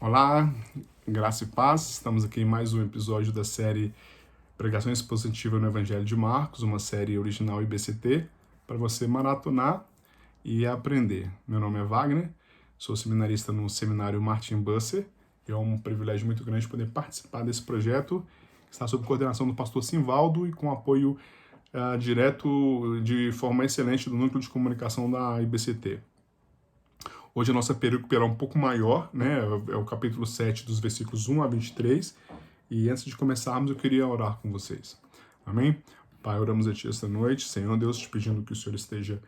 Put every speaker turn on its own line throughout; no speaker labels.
Olá, graça e paz. Estamos aqui em mais um episódio da série Pregação Expositiva no Evangelho de Marcos, uma série original IBCT, para você maratonar e aprender. Meu nome é Wagner, sou seminarista no seminário Martin Busser, e é um privilégio muito grande poder participar desse projeto, que está sob coordenação do pastor Simvaldo e com apoio direto de forma excelente do Núcleo de Comunicação da IBCT. Hoje a nossa perícope é um pouco maior, né? É o capítulo 7, dos versículos 1 a 23. E antes de começarmos, eu queria orar com vocês. Amém? Pai, oramos a Ti esta noite. Senhor Deus, te pedindo que o Senhor esteja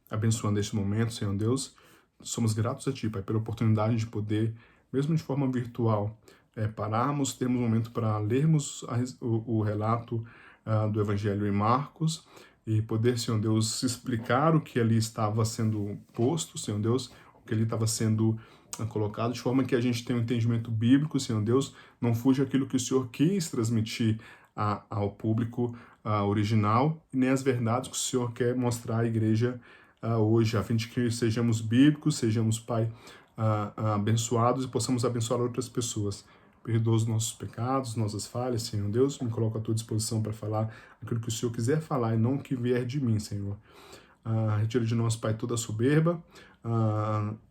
abençoando este momento, Senhor Deus. Somos gratos a Ti, Pai, pela oportunidade de poder, mesmo de forma virtual, pararmos, termos um momento para lermos o relato do Evangelho em Marcos, e poder, Senhor Deus, explicar o que ali estava sendo posto, Senhor Deus, o que ali estava sendo colocado, de forma que a gente tenha um entendimento bíblico, Senhor Deus, não fuja aquilo que o Senhor quis transmitir ao público original, e nem as verdades que o Senhor quer mostrar à igreja hoje, a fim de que sejamos bíblicos, sejamos, Pai, abençoados e possamos abençoar outras pessoas. Perdoa os nossos pecados, nossas falhas, Senhor Deus. Me coloco à tua disposição para falar aquilo que o Senhor quiser falar e não o que vier de mim, Senhor. Retira de nós, Pai, toda a soberba.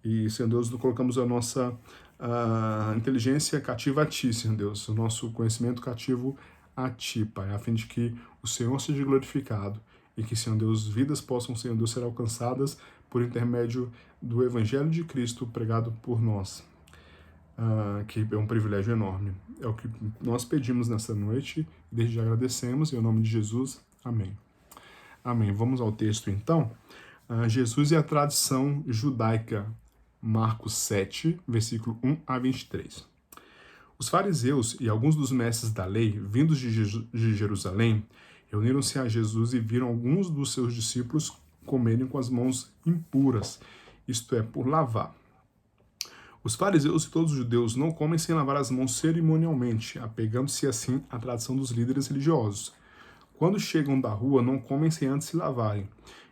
E, Senhor Deus, colocamos a nossa inteligência cativa a Ti, Senhor Deus. O nosso conhecimento cativo a Ti, Pai, a fim de que o Senhor seja glorificado e que, Senhor Deus, vidas possam, Senhor Deus, ser alcançadas por intermédio do Evangelho de Cristo pregado por nós. Que é um privilégio enorme. É o que nós pedimos nessa noite e desde já agradecemos, em nome de Jesus. Amém. Amém. Vamos ao texto então. Jesus e a tradição judaica, Marcos 7, versículo 1 a 23. Os fariseus e alguns dos mestres da lei, vindos de Jerusalém, reuniram-se a Jesus e viram alguns dos seus discípulos comerem com as mãos impuras, isto é, por lavar. Os fariseus e todos os judeus não comem sem lavar as mãos cerimonialmente, apegando-se assim à tradição dos líderes religiosos. Quando chegam da rua, não comem sem antes se lavarem,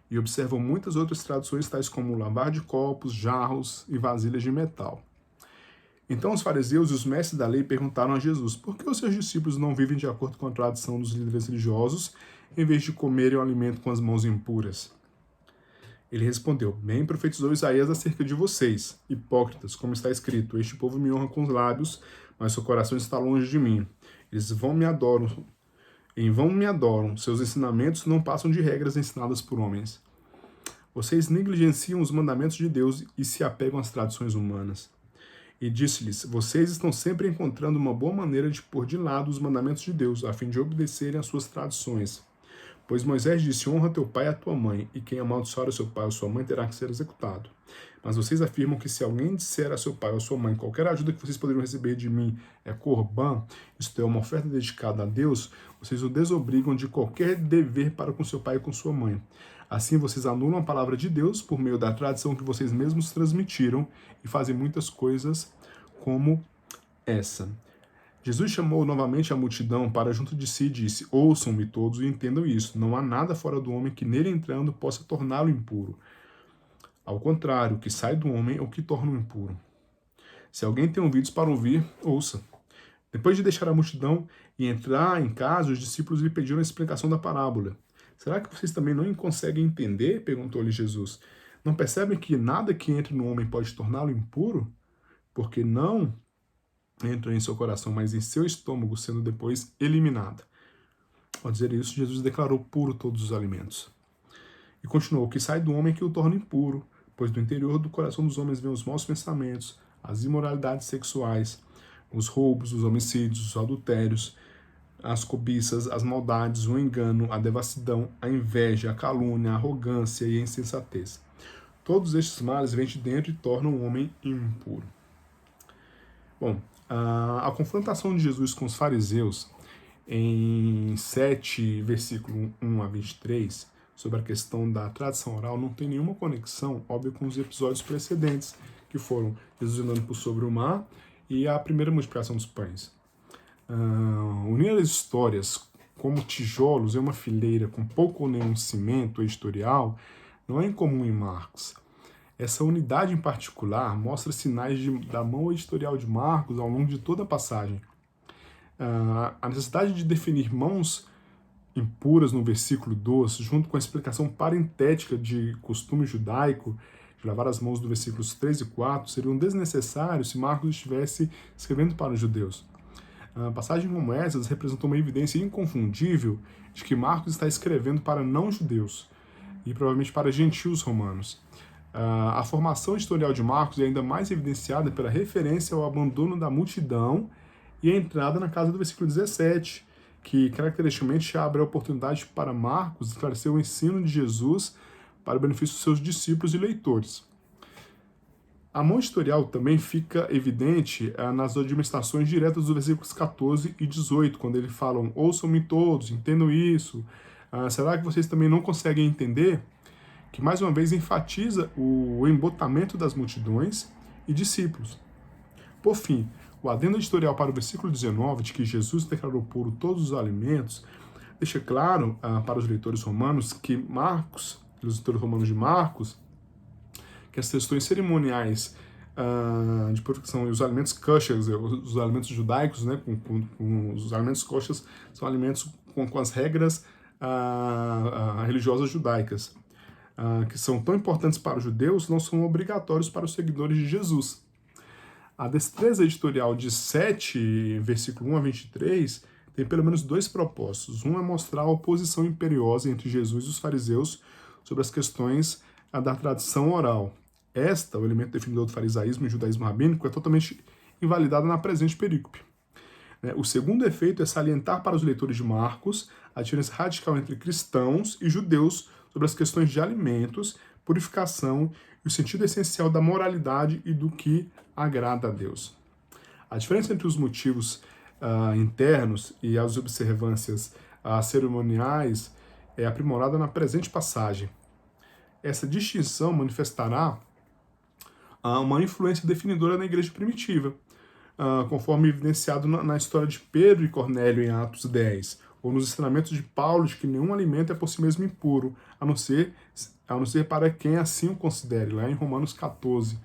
e observam muitas outras tradições, tais como o lavar de copos, jarros e vasilhas de metal. Então os fariseus e os mestres da lei perguntaram a Jesus: por que os seus discípulos não vivem de acordo com a tradição dos líderes religiosos, em vez de comerem o alimento com as mãos impuras? Ele respondeu: bem profetizou Isaías acerca de vocês, hipócritas, como está escrito: este povo me honra com os lábios, mas seu coração está longe de mim. Eles em vão me adoram, seus ensinamentos não passam de regras ensinadas por homens. Vocês negligenciam os mandamentos de Deus e se apegam às tradições humanas. E disse-lhes: vocês estão sempre encontrando uma boa maneira de pôr de lado os mandamentos de Deus, a fim de obedecerem às suas tradições. Pois Moisés disse: honra teu pai e a tua mãe, e quem amaldiçoar o seu pai ou sua mãe terá que ser executado. Mas vocês afirmam que se alguém disser a seu pai ou sua mãe: qualquer ajuda que vocês poderiam receber de mim é corbã, isto é, uma oferta dedicada a Deus, vocês o desobrigam de qualquer dever para com seu pai e com sua mãe. Assim vocês anulam a palavra de Deus por meio da tradição que vocês mesmos transmitiram e fazem muitas coisas como essa. Jesus chamou novamente a multidão para junto de si e disse: ouçam-me todos e entendam isso. Não há nada fora do homem que nele entrando possa torná-lo impuro. Ao contrário, o que sai do homem é o que torna o impuro. Se alguém tem ouvidos para ouvir, ouça. Depois de deixar a multidão e entrar em casa, os discípulos lhe pediram a explicação da parábola. Será que vocês também não conseguem entender? Perguntou-lhe Jesus. Não percebem que nada que entre no homem pode torná-lo impuro? Porque não entra em seu coração, mas em seu estômago, sendo depois eliminada. Ao dizer isso, Jesus declarou puro todos os alimentos. E continuou: o que sai do homem é que o torna impuro, pois do interior do coração dos homens vêm os maus pensamentos, as imoralidades sexuais, os roubos, os homicídios, os adultérios, as cobiças, as maldades, o engano, a devassidão, a inveja, a calúnia, a arrogância e a insensatez. Todos estes males vêm de dentro e tornam o homem impuro. Bom, a confrontação de Jesus com os fariseus em 7, versículo 1 a 23, sobre a questão da tradição oral, não tem nenhuma conexão, óbvio, com os episódios precedentes, que foram Jesus andando por sobre o mar e a primeira multiplicação dos pães. Unir as histórias como tijolos em uma fileira com pouco ou nenhum cimento editorial não é incomum em Marcos. Essa unidade em particular mostra sinais da mão editorial de Marcos ao longo de toda a passagem. A necessidade de definir mãos impuras no versículo 2, junto com a explicação parentética de costume judaico, de lavar as mãos do versículos 3 e 4, seriam desnecessários se Marcos estivesse escrevendo para os judeus. A passagem como essas representou uma evidência inconfundível de que Marcos está escrevendo para não-judeus e provavelmente para gentios romanos. A formação editorial de Marcos é ainda mais evidenciada pela referência ao abandono da multidão e a entrada na casa do versículo 17, que caracteristicamente abre a oportunidade para Marcos esclarecer o ensino de Jesus para o benefício dos seus discípulos e leitores. A mão editorial também fica evidente nas administrações diretas dos versículos 14 e 18, quando eles falam: ouçam-me todos, entendam isso. Será que vocês também não conseguem entender? Que mais uma vez enfatiza o embotamento das multidões e discípulos. Por fim, o adendo editorial para o versículo 19, de que Jesus declarou puro todos os alimentos, deixa claro para os leitores romanos que Marcos, os leitores romanos de Marcos, que as questões cerimoniais de purificação e os alimentos kosher, os alimentos judaicos, né, com os alimentos kosher, são alimentos com as regras religiosas judaicas, que são tão importantes para os judeus, não são obrigatórios para os seguidores de Jesus. A destreza editorial de 7, versículo 1 a 23, tem pelo menos dois propósitos. Um é mostrar a oposição imperiosa entre Jesus e os fariseus sobre as questões da tradição oral. O elemento definidor do farisaísmo e judaísmo rabínico, é totalmente invalidado na presente perícope. O segundo efeito é salientar para os leitores de Marcos a diferença radical entre cristãos e judeus sobre as questões de alimentos, purificação e o sentido essencial da moralidade e do que agrada a Deus. A diferença entre os motivos internos e as observâncias cerimoniais é aprimorada na presente passagem. Essa distinção manifestará uma influência definidora na igreja primitiva, conforme evidenciado na história de Pedro e Cornélio em Atos 10, ou nos ensinamentos de Paulo de que nenhum alimento é por si mesmo impuro, a não ser para quem assim o considere, lá em Romanos 14.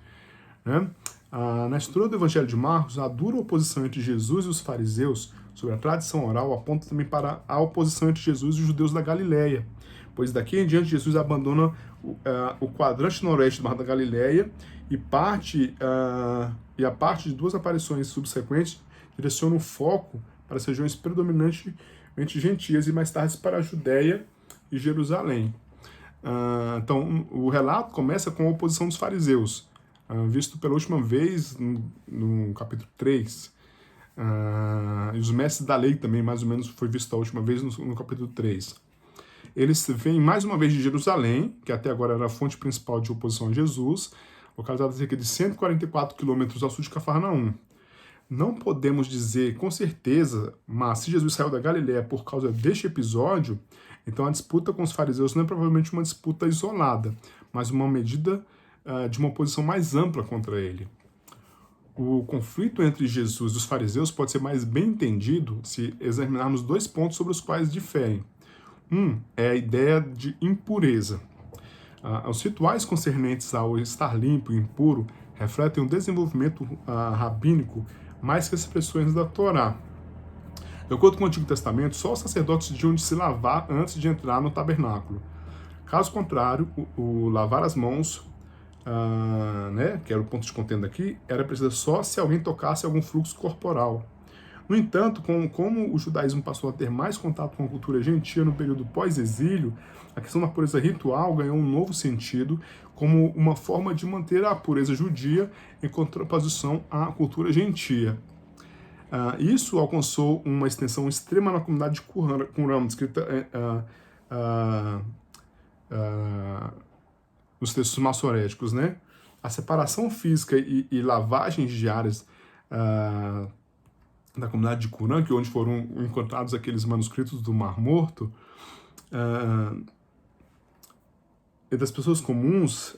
Né? Na história do Evangelho de Marcos, a dura oposição entre Jesus e os fariseus sobre a tradição oral aponta também para a oposição entre Jesus e os judeus da Galileia, pois daqui em diante Jesus abandona o quadrante noroeste do Mar da Galileia e a parte de duas aparições subsequentes direciona o foco para as regiões predominantemente gentias e mais tarde para a Judéia e Jerusalém. Então, o relato começa com a oposição dos fariseus, visto pela última vez no capítulo 3. E os mestres da lei também, mais ou menos, foi visto a última vez no capítulo 3. Eles vêm mais uma vez de Jerusalém, que até agora era a fonte principal de oposição a Jesus, localizada a cerca de 144 quilômetros ao sul de Cafarnaum. Não podemos dizer com certeza, mas se Jesus saiu da Galileia por causa deste episódio, então a disputa com os fariseus não é provavelmente uma disputa isolada, mas uma medida de uma oposição mais ampla contra ele. O conflito entre Jesus e os fariseus pode ser mais bem entendido se examinarmos dois pontos sobre os quais diferem. Um é a ideia de impureza. Os rituais concernentes ao estar limpo e impuro refletem um desenvolvimento rabínico mais que as expressões da Torá. De acordo com o Antigo Testamento, só os sacerdotes tinham de se lavar antes de entrar no tabernáculo. Caso contrário, o lavar as mãos, que era o ponto de contenda aqui, era preciso só se alguém tocasse algum fluxo corporal. No entanto, como o judaísmo passou a ter mais contato com a cultura gentia no período pós-exílio, a questão da pureza ritual ganhou um novo sentido como uma forma de manter a pureza judia em contraposição à cultura gentia. Isso alcançou uma extensão extrema na comunidade de Qumran, descrita nos textos massoréticos, né? A separação física e lavagens diárias da comunidade de Qumran, que onde foram encontrados aqueles manuscritos do Mar Morto, e das pessoas comuns,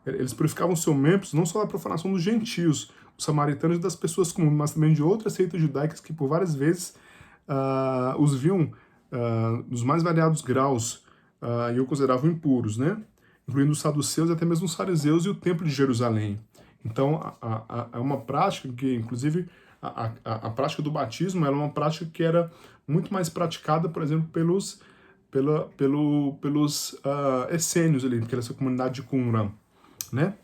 eles purificavam seus membros não só da profanação dos gentios, os samaritanos e das pessoas comuns, mas também de outras seitas judaicas que por várias vezes os viam nos mais variados graus e o consideravam impuros, né? incluindo os saduceus e até mesmo os fariseus e o templo de Jerusalém. Então, é uma prática que, inclusive, a prática do batismo era uma prática que era muito mais praticada, por exemplo, pelos essênios ali, porque essa comunidade de Qumran, né?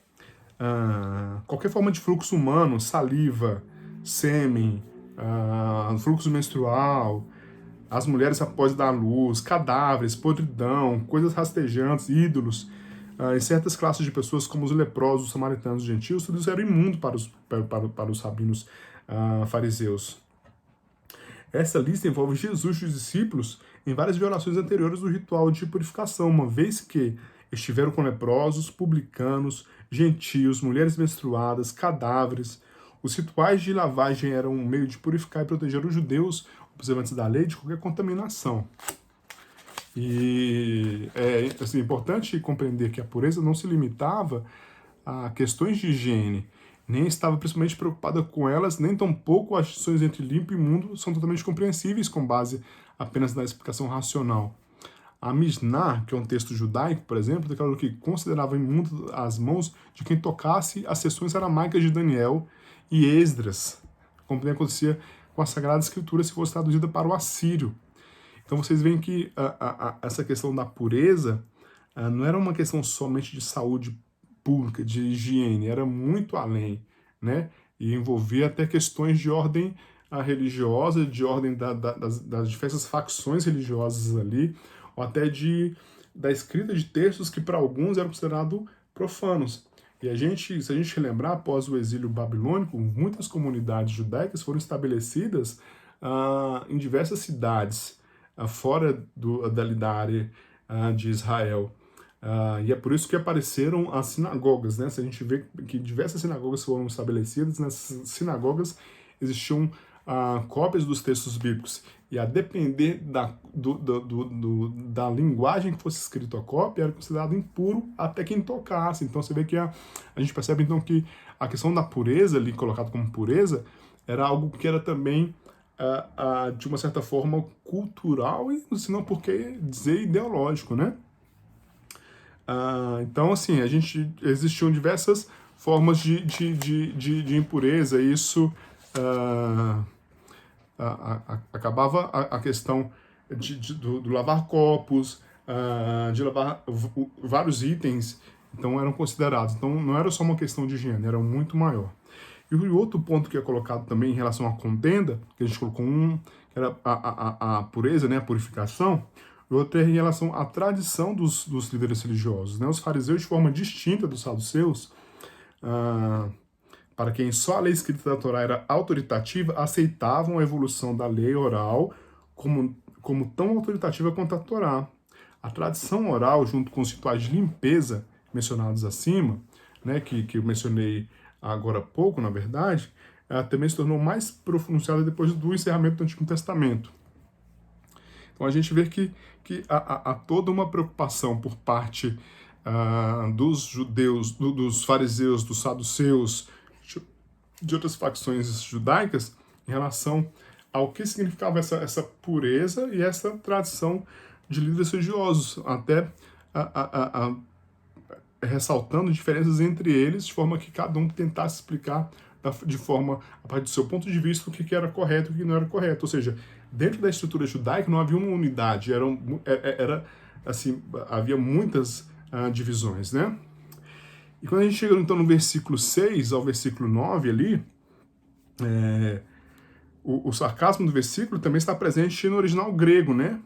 Qualquer forma de fluxo humano, saliva, sêmen, fluxo menstrual, as mulheres após dar luz, cadáveres, podridão, coisas rastejantes, ídolos, e certas classes de pessoas como os leprosos, os samaritanos, os gentios, tudo isso era imundo para os rabinos fariseus. Essa lista envolve Jesus e os discípulos em várias violações anteriores do ritual de purificação, uma vez que estiveram com leprosos, publicanos, gentios, mulheres menstruadas, cadáveres. Os rituais de lavagem eram um meio de purificar e proteger os judeus, observantes da lei, de qualquer contaminação. E é assim, importante compreender que a pureza não se limitava a questões de higiene, nem estava principalmente preocupada com elas, nem tampouco as distinções entre limpo e imundo são totalmente compreensíveis com base apenas na explicação racional. A Mishnah, que é um texto judaico, por exemplo, declarou que considerava imundo as mãos de quem tocasse as seções aramaicas de Daniel e Esdras, como também acontecia com a Sagrada Escritura se fosse traduzida para o assírio. Então vocês veem que essa questão da pureza não era uma questão somente de saúde pública, de higiene, era muito além, né? E envolvia até questões de ordem religiosa, de ordem das diversas facções religiosas ali, ou até da escrita de textos que para alguns eram considerados profanos. E se a gente relembrar, após o exílio babilônico, muitas comunidades judaicas foram estabelecidas em diversas cidades fora da área de Israel. E é por isso que apareceram as sinagogas, né? Se a gente vê que diversas sinagogas foram estabelecidas, nessas sinagogas existiam cópias dos textos bíblicos. E a depender da linguagem que fosse escrito a cópia, era considerado impuro até quem tocasse. Então você vê que a gente percebe então que a questão da pureza, ali colocado como pureza, era algo que era também de uma certa forma cultural e, se não por que dizer, ideológico, né? Então, assim, existiam diversas formas de impureza, e isso acabava a questão do lavar copos, de lavar vários itens, então eram considerados. Então, não era só uma questão de higiene, era muito maior. E o outro ponto que é colocado também em relação à contenda, que a gente colocou que era a pureza, né, a purificação, o outro é em relação à tradição dos líderes religiosos. Né? Os fariseus, de forma distinta dos saduceus, para quem só a lei escrita da Torá era autoritativa, aceitavam a evolução da lei oral como tão autoritativa quanto a Torá. A tradição oral, junto com os rituais de limpeza mencionados acima, né, que eu mencionei agora há pouco, na verdade, também se tornou mais pronunciada depois do encerramento do Antigo Testamento. Então a gente vê que há toda uma preocupação por parte dos judeus, dos fariseus, dos saduceus, de outras facções judaicas, em relação ao que significava essa pureza e essa tradição de líderes religiosos, até ressaltando diferenças entre eles, de forma que cada um tentasse explicar de forma, a partir do seu ponto de vista, o que era correto e o que não era correto. Ou seja, dentro da estrutura judaica não havia uma unidade, havia muitas divisões, né? E quando a gente chega então no versículo 6 ao versículo 9 ali, o sarcasmo do versículo também está presente no original grego, né?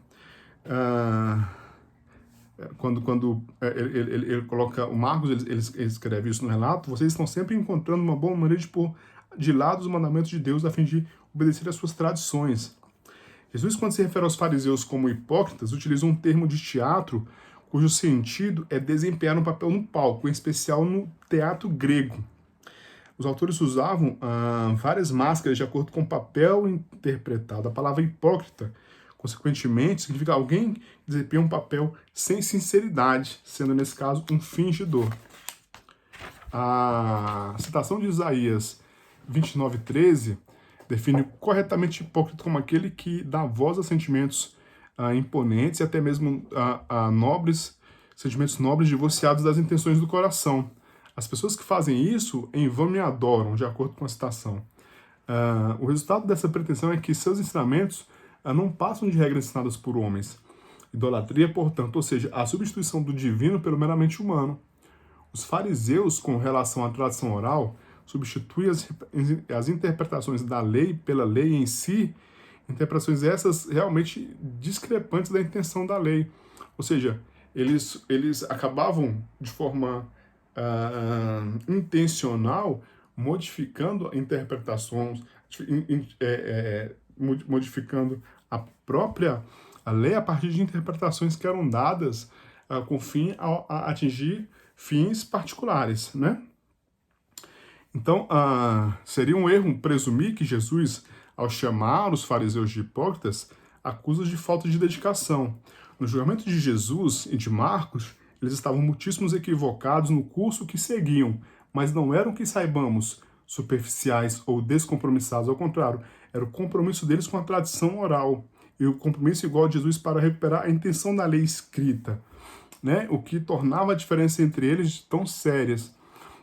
Quando ele coloca, o Marcos ele escreve isso no relato, vocês estão sempre encontrando uma boa maneira de pôr de lado os mandamentos de Deus a fim de obedecer às suas tradições. Jesus, quando se refere aos fariseus como hipócritas, utiliza um termo de teatro cujo sentido é desempenhar um papel no palco, em especial no teatro grego. Os autores usavam várias máscaras de acordo com o papel interpretado. A palavra hipócrita, consequentemente, significa alguém que desempenha um papel sem sinceridade, sendo, nesse caso, um fingidor. A citação de Isaías 29:13 define corretamente hipócrita como aquele que dá voz a sentimentos imponentes e até mesmo nobres, sentimentos nobres divorciados das intenções do coração. As pessoas que fazem isso em vão me adoram, de acordo com a citação. O resultado dessa pretensão é que seus ensinamentos não passam de regras ensinadas por homens. Idolatria, portanto, ou seja, a substituição do divino pelo meramente humano. Os fariseus, com relação à tradição oral, substituem as interpretações da lei pela lei em si, interpretações essas realmente discrepantes da intenção da lei. Ou seja, eles acabavam de forma intencional modificando interpretações, modificando a própria lei a partir de interpretações que eram dadas com fim a atingir fins particulares, né? Então, seria um erro presumir que Jesus, ao chamar os fariseus de hipócritas, acusa de falta de dedicação. No julgamento de Jesus e de Marcos, eles estavam muitíssimos equivocados no curso que seguiam, mas não eram que saibamos superficiais ou descompromissados, ao contrário, era o compromisso deles com a tradição oral e o compromisso igual de Jesus para recuperar a intenção da lei escrita, né? O que tornava a diferença entre eles tão sérias.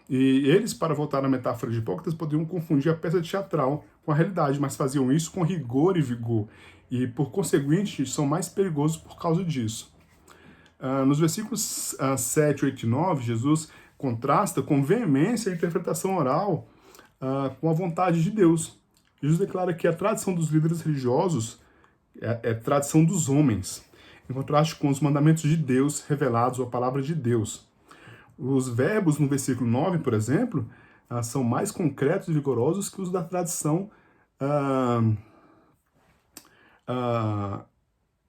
E eles, para voltar à metáfora de hipócritas, poderiam confundir a peça teatral com a realidade, mas faziam isso com rigor e vigor, e por conseguinte são mais perigosos por causa disso. Nos versículos 7, 8 e 9, Jesus contrasta com veemência a interpretação oral com a vontade de Deus. Jesus declara que a tradição dos líderes religiosos é tradição dos homens, em contraste com os mandamentos de Deus revelados, ou a palavra de Deus. Os verbos no versículo 9, por exemplo, são mais concretos e vigorosos que os da tradição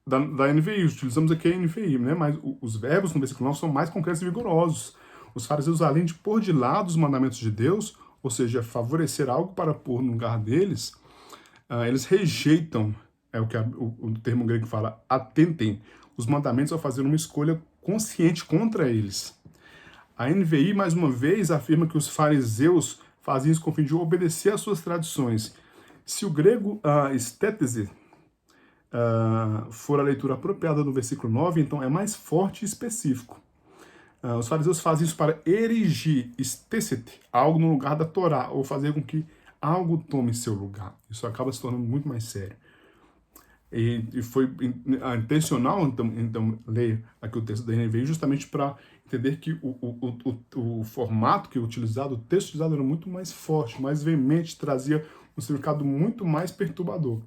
da NVI. Utilizamos aqui a NVI, né? Mas os verbos no versículo 9 são mais concretos e vigorosos. Os fariseus, além de pôr de lado os mandamentos de Deus, ou seja, favorecer algo para pôr no lugar deles, eles rejeitam, é o que o termo grego fala, atentem, os mandamentos ao fazer uma escolha consciente contra eles. A NVI, mais uma vez, afirma que os fariseus faziam isso com o fim de obedecer às suas tradições. Se o grego estétese for a leitura apropriada do versículo 9, então é mais forte e específico. Os fariseus fazem isso para erigir, estécete, algo no lugar da Torá, ou fazer com que algo tome seu lugar. Isso acaba se tornando muito mais sério. E foi intencional, então, ler aqui o texto da NVI, justamente para entender que o formato que é utilizado, o texto utilizado era muito mais forte, mais veemente, trazia um significado muito mais perturbador.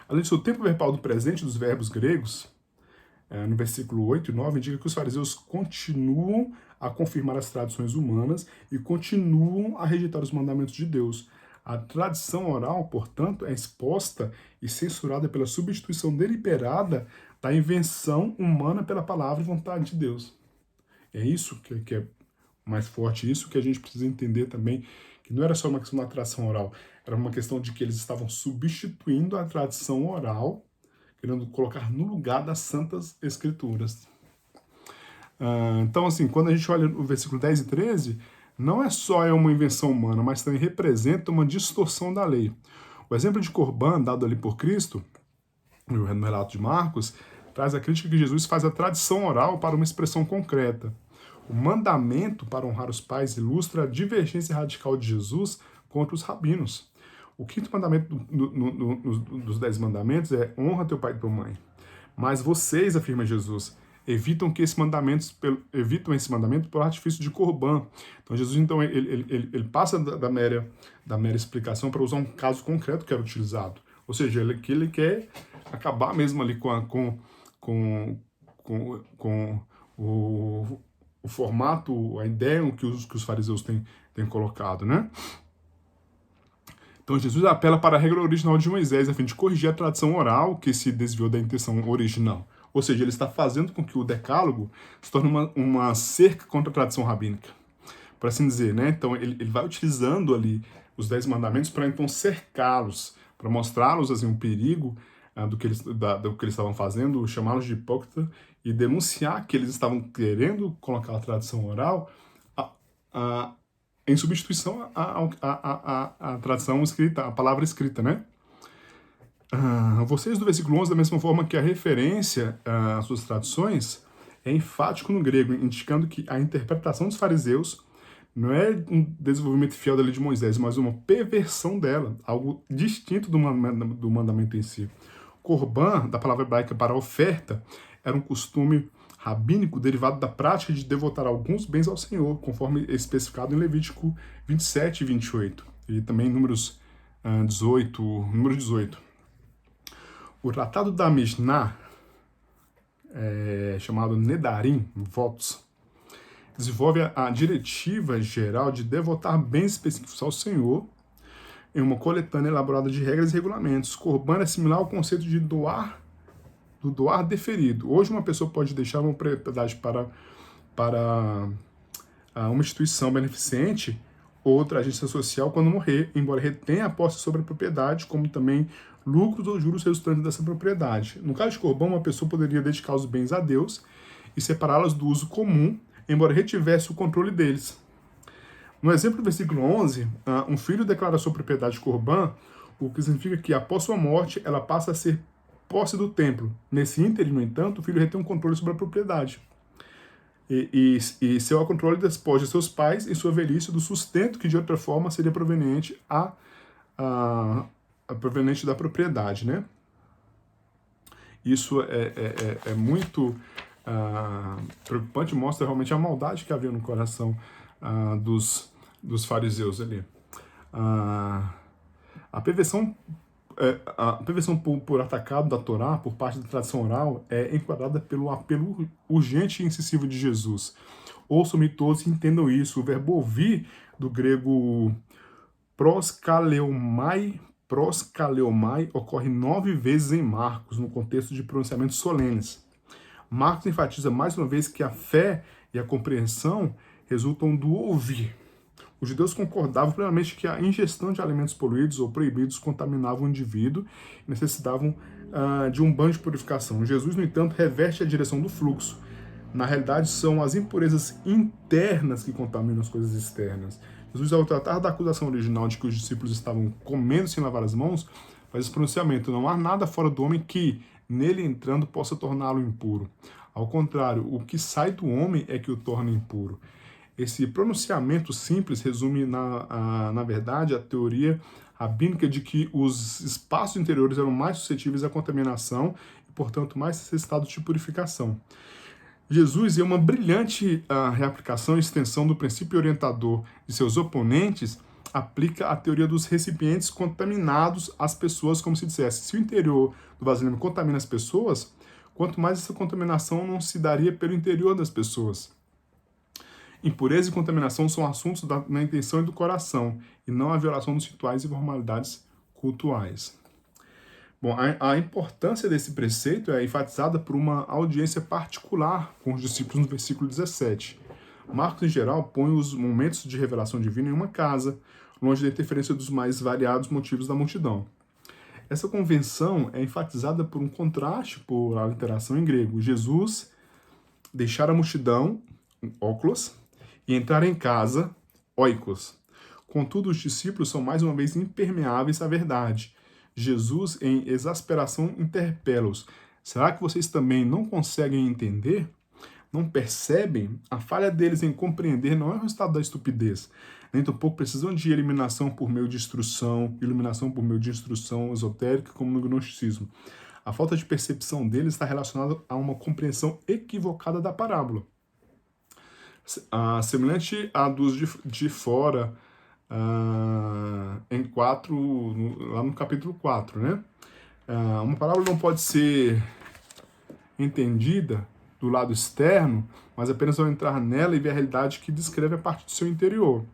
Além disso, o tempo verbal do presente dos verbos gregos, no versículo 8 e 9, indica que os fariseus continuam a confirmar as tradições humanas e continuam a rejeitar os mandamentos de Deus. A tradição oral, portanto, é exposta e censurada pela substituição deliberada da invenção humana pela palavra e vontade de Deus. É isso que é mais forte, isso que a gente precisa entender também, que não era só uma questão da tradição oral, era uma questão de que eles estavam substituindo a tradição oral, querendo colocar no lugar das Santas Escrituras. Então, assim, quando a gente olha o versículo 10 e 13, não é só uma invenção humana, mas também representa uma distorção da lei. O exemplo de Corban, dado ali por Cristo, no relato de Marcos, traz a crítica que Jesus faz à tradição oral para uma expressão concreta. O mandamento para honrar os pais ilustra a divergência radical de Jesus contra os rabinos. O quinto mandamento dos 10 mandamentos é honra teu pai e tua mãe. Mas vocês, afirma Jesus, evitam esse mandamento pelo artifício de Corban. Então Jesus ele passa da mera explicação para usar um caso concreto que era utilizado. Ou seja, ele quer acabar mesmo ali com o formato, a ideia que os fariseus têm colocado, né? Então Jesus apela para a regra original de Moisés a fim de corrigir a tradição oral que se desviou da intenção original. Ou seja, ele está fazendo com que o decálogo se torne uma cerca contra a tradição rabínica, por assim dizer, né? Então ele vai utilizando ali os 10 mandamentos para então cercá-los, para mostrá-los assim, um perigo do que eles estavam fazendo, chamá-los de hipócrita e denunciar que eles estavam querendo colocar a tradição oral em substituição à tradição escrita, à palavra escrita, né? Vocês do versículo 11, da mesma forma que a referência às suas tradições, é enfático no grego, indicando que a interpretação dos fariseus não é um desenvolvimento fiel da lei de Moisés, mas uma perversão dela, algo distinto do mandamento em si. Corban, da palavra hebraica para oferta, era um costume rabínico derivado da prática de devotar alguns bens ao Senhor, conforme especificado em Levítico 27 e 28, e também Números 18, número 18. O tratado da Mishnah, chamado Nedarim, votos, desenvolve a diretiva geral de devotar bens específicos ao Senhor em uma coletânea elaborada de regras e regulamentos. Corban é similar ao conceito de doar deferido. Hoje uma pessoa pode deixar uma propriedade para uma instituição beneficente ou outra agência social quando morrer, embora retenha a posse sobre a propriedade, como também lucros ou juros resultantes dessa propriedade. No caso de Corban, uma pessoa poderia dedicar os bens a Deus e separá-los do uso comum, embora retivesse o controle deles. No exemplo do versículo 11, um filho declara sua propriedade de Corban, o que significa que após sua morte ela passa a ser posse do templo. Nesse ínterim, no entanto, o filho retém um controle sobre a propriedade. E seu controle despoja seus pais em sua velhice do sustento que de outra forma seria proveniente proveniente da propriedade, né? Isso é muito preocupante, mostra realmente a maldade que havia no coração dos fariseus ali. A perversão por atacado da Torá, por parte da tradição oral, é enquadrada pelo apelo urgente e incisivo de Jesus. Ouçam-me todos e entendam isso. O verbo ouvir, do grego proskaleomai, ocorre 9 vezes em Marcos, no contexto de pronunciamentos solenes. Marcos enfatiza mais uma vez que a fé e a compreensão resultam do ouvir. Os judeus concordavam plenamente que a ingestão de alimentos poluídos ou proibidos contaminava o indivíduo e necessitavam de um banho de purificação. Jesus, no entanto, reverte a direção do fluxo. Na realidade, são as impurezas internas que contaminam as coisas externas. Jesus, ao tratar da acusação original de que os discípulos estavam comendo sem lavar as mãos, faz esse pronunciamento: não há nada fora do homem que, nele entrando, possa torná-lo impuro. Ao contrário, o que sai do homem é que o torna impuro. Esse pronunciamento simples resume, na verdade, a teoria rabínica de que os espaços interiores eram mais suscetíveis à contaminação e, portanto, mais necessitados de purificação. Jesus, em uma brilhante reaplicação e extensão do princípio orientador de seus oponentes, aplica a teoria dos recipientes contaminados às pessoas, como se dissesse: se o interior do vasilhame contamina as pessoas, quanto mais essa contaminação não se daria pelo interior das pessoas. Impureza e contaminação são assuntos na intenção e do coração, e não a violação dos rituais e formalidades cultuais. Bom, a importância desse preceito é enfatizada por uma audiência particular com os discípulos no versículo 17. Marcos, em geral, põe os momentos de revelação divina em uma casa, longe da interferência dos mais variados motivos da multidão. Essa convenção é enfatizada por um contraste por a literação em grego. Jesus deixar a multidão, óculos, e entrar em casa, oikos. Contudo, os discípulos são mais uma vez impermeáveis à verdade. Jesus, em exasperação, interpela-os: será que vocês também não conseguem entender? Não percebem? A falha deles em compreender não é o resultado da estupidez, nem tampouco precisam de eliminação por meio de iluminação por meio de instrução esotérica, como no gnosticismo. A falta de percepção deles está relacionada a uma compreensão equivocada da parábola. Semelhante à dos de fora, lá no capítulo 4, né? Uma parábola não pode ser entendida do lado externo, mas apenas ao entrar nela e ver a realidade que descreve a parte do seu interior.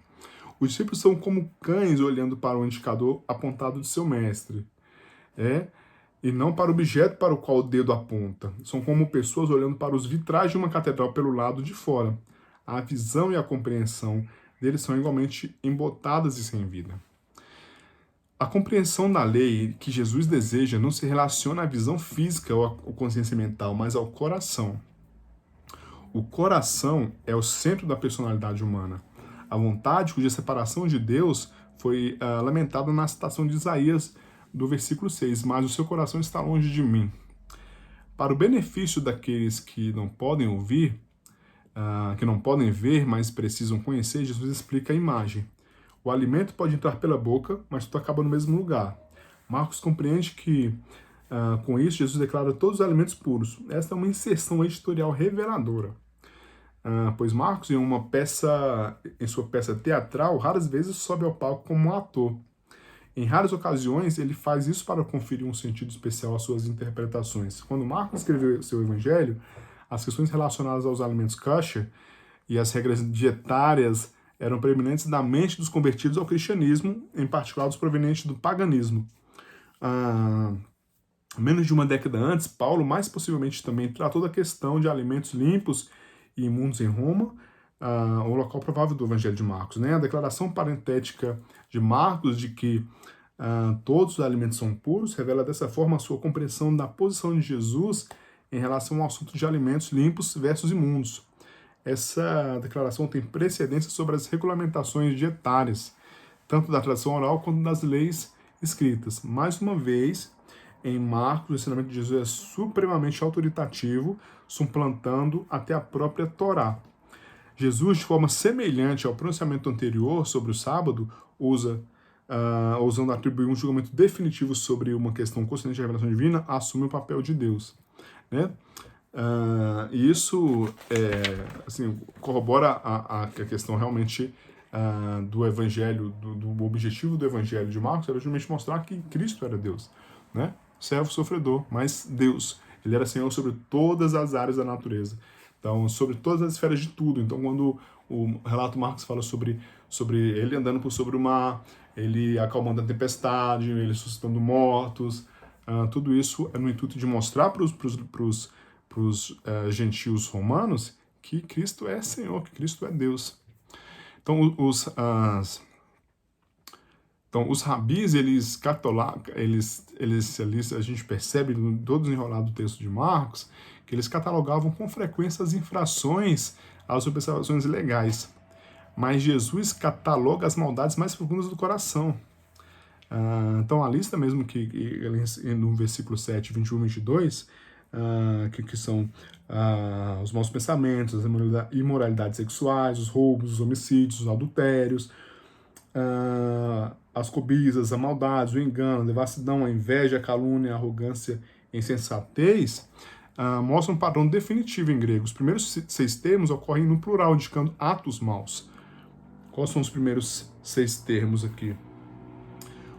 Os discípulos são como cães olhando para o indicador apontado de seu mestre, e não para o objeto para o qual o dedo aponta. São como pessoas olhando para os vitrais de uma catedral pelo lado de fora. A visão e a compreensão deles são igualmente embotadas e sem vida. A compreensão da lei que Jesus deseja não se relaciona à visão física ou à consciência mental, mas ao coração. O coração é o centro da personalidade humana. A vontade cuja separação de Deus foi lamentada na citação de Isaías do versículo 6, mas o seu coração está longe de mim. Para o benefício daqueles que não podem ouvir, que não podem ver, mas precisam conhecer, Jesus explica a imagem. O alimento pode entrar pela boca, mas tudo acaba no mesmo lugar. Marcos compreende que, com isso, Jesus declara todos os alimentos puros. Esta é uma inserção editorial reveladora. Pois Marcos, em sua peça teatral, raras vezes sobe ao palco como um ator. Em raras ocasiões, ele faz isso para conferir um sentido especial às suas interpretações. Quando Marcos escreveu seu evangelho, as questões relacionadas aos alimentos kosher e as regras dietárias eram preeminentes da mente dos convertidos ao cristianismo, em particular dos provenientes do paganismo. Menos de uma década antes, Paulo mais possivelmente também tratou da questão de alimentos limpos e imundos em Roma, o local provável do Evangelho de Marcos. Né? A declaração parentética de Marcos de que todos os alimentos são puros revela dessa forma a sua compreensão da posição de Jesus em relação ao assunto de alimentos limpos versus imundos. Essa declaração tem precedência sobre as regulamentações dietárias, tanto da tradição oral quanto das leis escritas. Mais uma vez, em Marcos, o ensinamento de Jesus é supremamente autoritativo, suplantando até a própria Torá. Jesus, de forma semelhante ao pronunciamento anterior sobre o sábado, ousando atribuir um julgamento definitivo sobre uma questão consciente de revelação divina, assume o papel de Deus. Né? E isso corrobora a questão realmente do evangelho, do objetivo do evangelho de Marcos, era justamente mostrar que Cristo era Deus, né? Servo sofredor, mas Deus. Ele era Senhor sobre todas as áreas da natureza. Então, sobre todas as esferas de tudo. Então, quando o relato Marcos fala sobre ele andando por sobre o mar, ele acalmando a tempestade, ele suscitando mortos, tudo isso é no intuito de mostrar para os gentios romanos que Cristo é Senhor, que Cristo é Deus. Então, os rabis, a gente percebe no todo desenrolado do texto de Marcos, que eles catalogavam com frequência as infrações às observações legais. Mas Jesus cataloga as maldades mais profundas do coração. Então, a lista mesmo que no versículo 7, 21 e 22, que são os maus pensamentos, as imoralidades sexuais, os roubos, os homicídios, os adultérios, as cobiças, a maldade, o engano, a devassidão, a inveja, a calúnia, a arrogância e a insensatez, mostram um padrão definitivo em grego. Os primeiros 6 termos ocorrem no plural, indicando atos maus. Quais são os primeiros 6 termos aqui?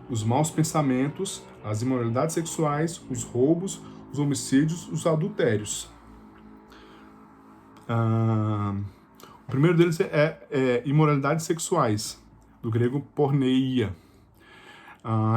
Os maus pensamentos, as imoralidades sexuais, os roubos, os homicídios, os adultérios. O primeiro deles é imoralidades sexuais, do grego porneia,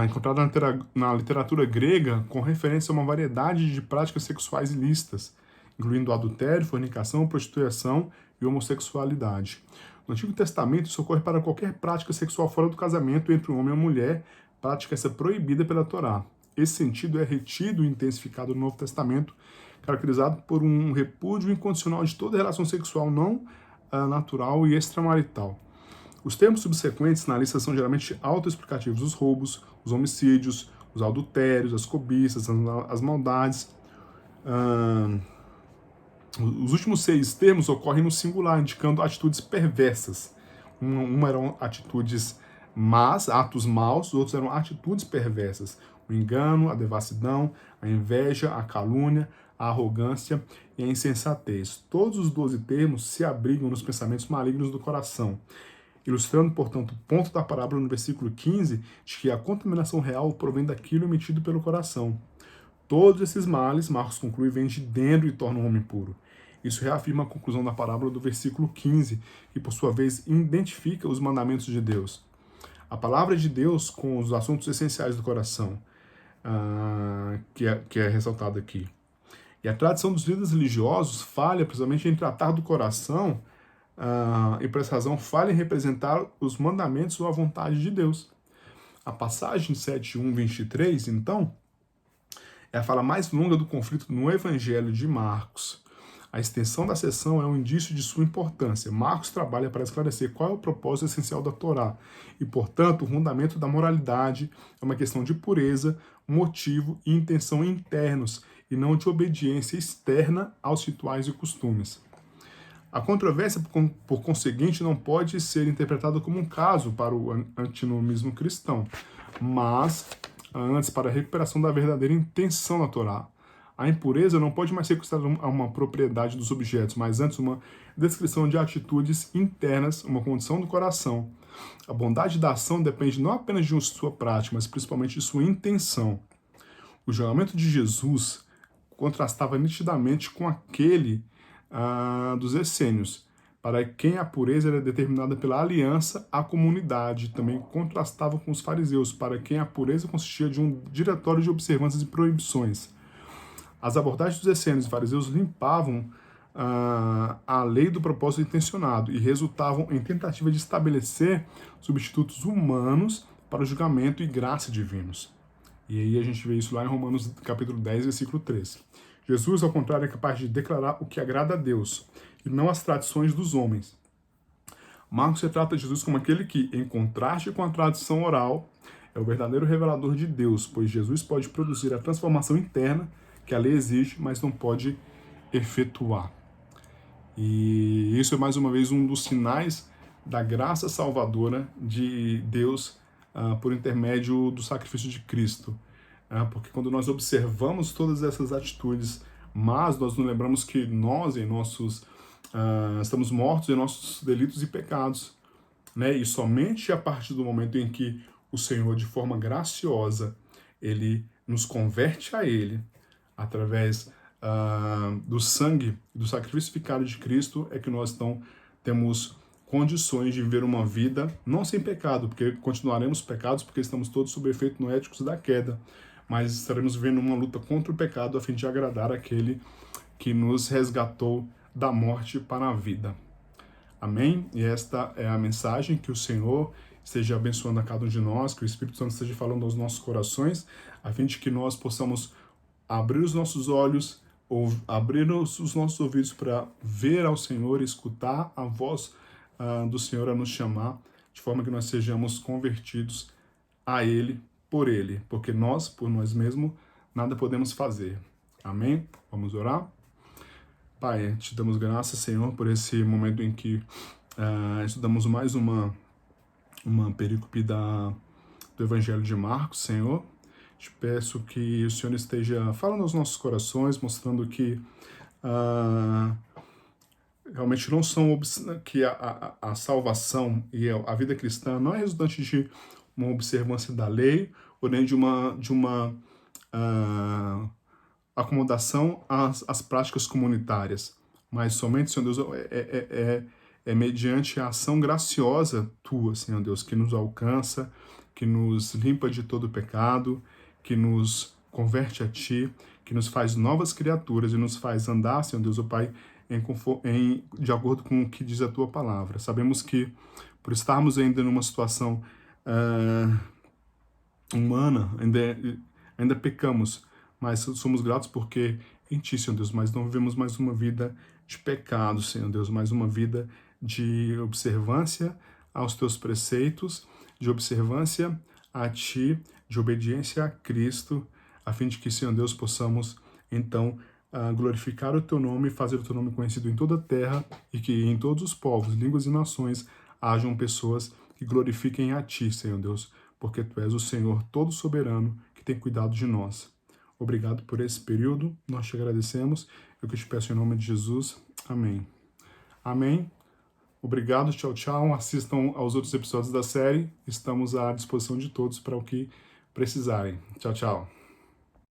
encontrada na literatura grega com referência a uma variedade de práticas sexuais ilícitas, incluindo adultério, fornicação, prostituição e homossexualidade. No Antigo Testamento, isso ocorre para qualquer prática sexual fora do casamento entre um homem e uma mulher, prática essa proibida pela Torá. Esse sentido é retido e intensificado no Novo Testamento, caracterizado por um repúdio incondicional de toda relação sexual não natural e extramarital. Os termos subsequentes na lista são geralmente autoexplicativos: os roubos, os homicídios, os adultérios, as cobiças, as maldades. Os últimos 6 termos ocorrem no singular, indicando atitudes perversas. Uma eram atitudes más, atos maus, os outros eram atitudes perversas. O engano, a devassidão, a inveja, a calúnia, a arrogância e a insensatez. Todos os 12 termos se abrigam nos pensamentos malignos do coração, ilustrando, portanto, o ponto da parábola no versículo 15, de que a contaminação real provém daquilo emitido pelo coração. Todos esses males, Marcos conclui, vêm de dentro e tornam o homem puro. Isso reafirma a conclusão da parábola do versículo 15, que, por sua vez, identifica os mandamentos de Deus. A palavra de Deus com os assuntos essenciais do coração, que é ressaltado aqui. E a tradição dos líderes religiosos falha precisamente em tratar do coração, e por essa razão falha em representar os mandamentos ou a vontade de Deus. A passagem 7:1-23, então, é a fala mais longa do conflito no Evangelho de Marcos. A extensão da sessão é um indício de sua importância. Marcos trabalha para esclarecer qual é o propósito essencial da Torá e, portanto, o fundamento da moralidade é uma questão de pureza, motivo e intenção internos e não de obediência externa aos rituais e costumes. A controvérsia, por conseguinte, não pode ser interpretada como um caso para o antinomismo cristão, mas antes para a recuperação da verdadeira intenção da Torá. A impureza não pode mais ser considerada uma propriedade dos objetos, mas antes uma descrição de atitudes internas, uma condição do coração. A bondade da ação depende não apenas de sua prática, mas principalmente de sua intenção. O julgamento de Jesus contrastava nitidamente com aquele dos essênios, para quem a pureza era determinada pela aliança à comunidade. Também contrastava com os fariseus, para quem a pureza consistia de um diretório de observâncias e proibições. As abordagens dos essênios e fariseus limpavam a lei do propósito intencionado e resultavam em tentativa de estabelecer substitutos humanos para o julgamento e graça divinos. E aí a gente vê isso lá em Romanos capítulo 10, versículo 13. Jesus, ao contrário, é capaz de declarar o que agrada a Deus e não as tradições dos homens. Marcos retrata Jesus como aquele que, em contraste com a tradição oral, é o verdadeiro revelador de Deus, pois Jesus pode produzir a transformação interna que a lei exige, mas não pode efetuar. E isso é mais uma vez um dos sinais da graça salvadora de Deus por intermédio do sacrifício de Cristo. Porque quando nós observamos todas essas atitudes, mas nós não lembramos que nós, estamos mortos em nossos delitos e pecados, né? E somente a partir do momento em que o Senhor, de forma graciosa, Ele nos converte a Ele, através do sangue, do sacrifício vicário de Cristo, é que nós então temos condições de viver uma vida, não sem pecado, porque continuaremos pecados, porque estamos todos sob efeito noéticos da queda, mas estaremos vivendo uma luta contra o pecado a fim de agradar aquele que nos resgatou da morte para a vida. Amém? E esta é a mensagem. Que o Senhor esteja abençoando a cada um de nós, que o Espírito Santo esteja falando aos nossos corações, a fim de que nós possamos abrir os nossos olhos, ou abrir os nossos ouvidos para ver ao Senhor, escutar a voz do Senhor a nos chamar, de forma que nós sejamos convertidos a Ele, por Ele, porque nós, por nós mesmos, nada podemos fazer. Amém? Vamos orar? Pai, te damos graças, Senhor, por esse momento em que estudamos mais uma perícope do Evangelho de Marcos, Senhor. Te peço que o Senhor esteja falando aos nossos corações, mostrando que realmente não são que a salvação e a vida cristã não é resultante de uma observância da lei ou nem de uma acomodação às práticas comunitárias, mas somente, Senhor Deus, é mediante a ação graciosa Tua, Senhor Deus, que nos alcança, que nos limpa de todo pecado, que nos converte a Ti, que nos faz novas criaturas e nos faz andar, Senhor Deus, ó Pai, de acordo com o que diz a Tua palavra. Sabemos que, por estarmos ainda numa situação humana, ainda pecamos, mas somos gratos porque em Ti, Senhor Deus, mas não vivemos mais uma vida de pecado, Senhor Deus, mais uma vida de observância aos Teus preceitos, de observância a Ti, de obediência a Cristo, a fim de que, Senhor Deus, possamos, então, glorificar o Teu nome e fazer o Teu nome conhecido em toda a terra e que em todos os povos, línguas e nações hajam pessoas que glorifiquem a Ti, Senhor Deus, porque Tu és o Senhor todo soberano que tem cuidado de nós. Obrigado por esse período, nós te agradecemos, eu que te peço em nome de Jesus, amém. Amém. Obrigado, tchau, tchau. Assistam aos outros episódios da série, estamos à disposição de todos para o que precisarem. Tchau, tchau.